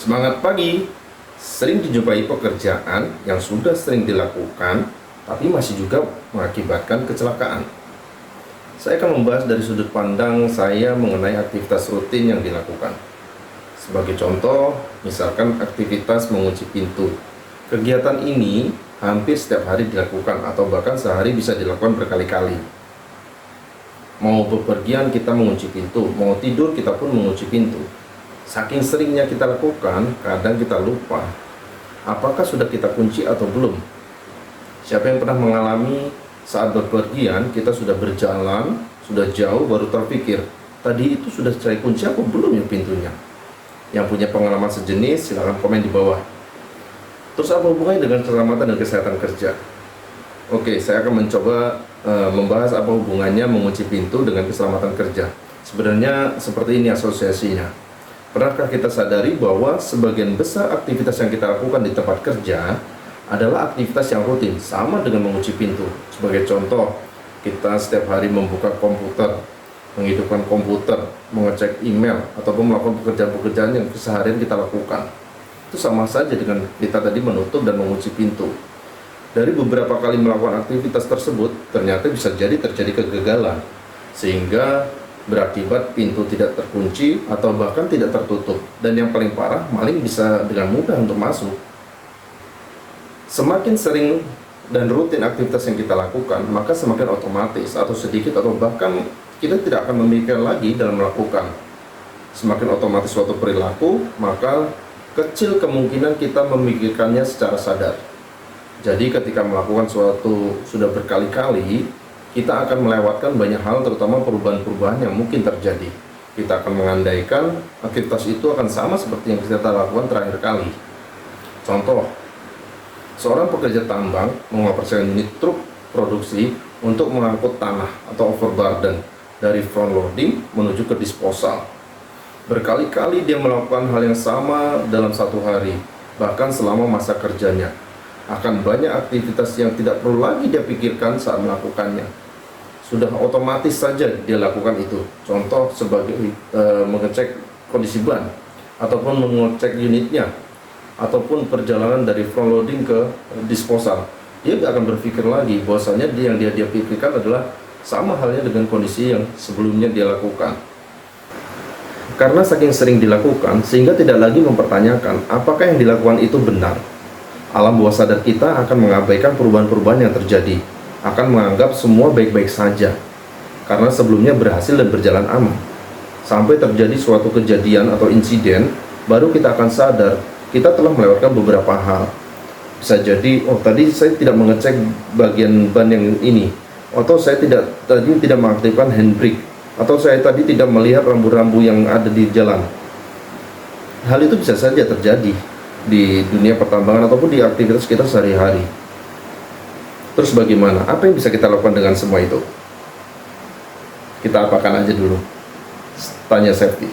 Semangat pagi. Sering dijumpai pekerjaan yang sudah sering dilakukan, tapi masih juga mengakibatkan kecelakaan. Saya akan membahas dari sudut pandang saya mengenai aktivitas rutin yang dilakukan. Sebagai contoh, misalkan aktivitas mengunci pintu. Kegiatan ini hampir setiap hari dilakukan atau bahkan sehari bisa dilakukan berkali-kali. Mau bepergian kita mengunci pintu, mau tidur kita pun mengunci pintu. Saking seringnya kita lakukan, kadang kita lupa apakah sudah kita kunci atau belum. Siapa yang pernah mengalami saat bepergian, kita sudah berjalan, sudah jauh baru terpikir, tadi itu sudah saya kunci apa belum ya pintunya? Yang punya pengalaman sejenis, silahkan komen di bawah. Terus apa hubungannya dengan keselamatan dan kesehatan kerja? Oke, saya akan mencoba membahas apa hubungannya mengunci pintu dengan keselamatan kerja. Sebenarnya seperti ini asosiasinya. Pernahkah kita sadari bahwa sebagian besar aktivitas yang kita lakukan di tempat kerja adalah aktivitas yang rutin, sama dengan mengunci pintu. Sebagai contoh, kita setiap hari membuka komputer, menghidupkan komputer, mengecek email, ataupun melakukan pekerjaan-pekerjaan yang keseharian kita lakukan. Itu sama saja dengan kita tadi menutup dan mengunci pintu. Dari beberapa kali melakukan aktivitas tersebut, ternyata bisa jadi terjadi kegagalan, sehingga berakibat pintu tidak terkunci atau bahkan tidak tertutup. Dan yang paling parah, maling bisa dengan mudah untuk masuk. Semakin sering dan rutin aktivitas yang kita lakukan, maka semakin otomatis atau sedikit atau bahkan kita tidak akan memikirkan lagi dalam melakukan. Semakin otomatis suatu perilaku, maka kecil kemungkinan kita memikirkannya secara sadar. Jadi ketika melakukan suatu sudah berkali-kali, kita akan melewatkan banyak hal, terutama perubahan-perubahan yang mungkin terjadi. Kita akan mengandaikan aktivitas itu akan sama seperti yang kita lakukan terakhir kali. Contoh, seorang pekerja tambang mengoperasikan unit truk produksi untuk mengangkut tanah atau overburden dari front loading menuju ke disposal. Berkali-kali dia melakukan hal yang sama dalam satu hari, bahkan selama masa kerjanya. Akan banyak aktivitas yang tidak perlu lagi dia pikirkan saat melakukannya. Sudah otomatis saja dia lakukan itu. Contoh sebagai mengecek kondisi ban, ataupun mengecek unitnya, ataupun perjalanan dari front loading ke disposal. Dia tidak akan berpikir lagi bahwasanya yang dia pikirkan adalah sama halnya dengan kondisi yang sebelumnya dia lakukan. Karena saking sering dilakukan, sehingga tidak lagi mempertanyakan apakah yang dilakukan itu benar. Alam bawah sadar kita akan mengabaikan perubahan-perubahan yang terjadi, akan menganggap semua baik-baik saja, karena sebelumnya berhasil dan berjalan aman. Sampai terjadi suatu kejadian atau insiden, baru kita akan sadar kita telah melewatkan beberapa hal. Bisa jadi, oh tadi saya tidak mengecek bagian ban yang ini, atau saya tadi tidak mengaktifkan handbrake, atau saya tadi tidak melihat rambu-rambu yang ada di jalan. Hal itu bisa saja terjadi di dunia pertambangan ataupun di aktivitas kita sehari-hari. Terus bagaimana? Apa yang bisa kita lakukan dengan semua itu? Kita apakan aja dulu. Tanya safety.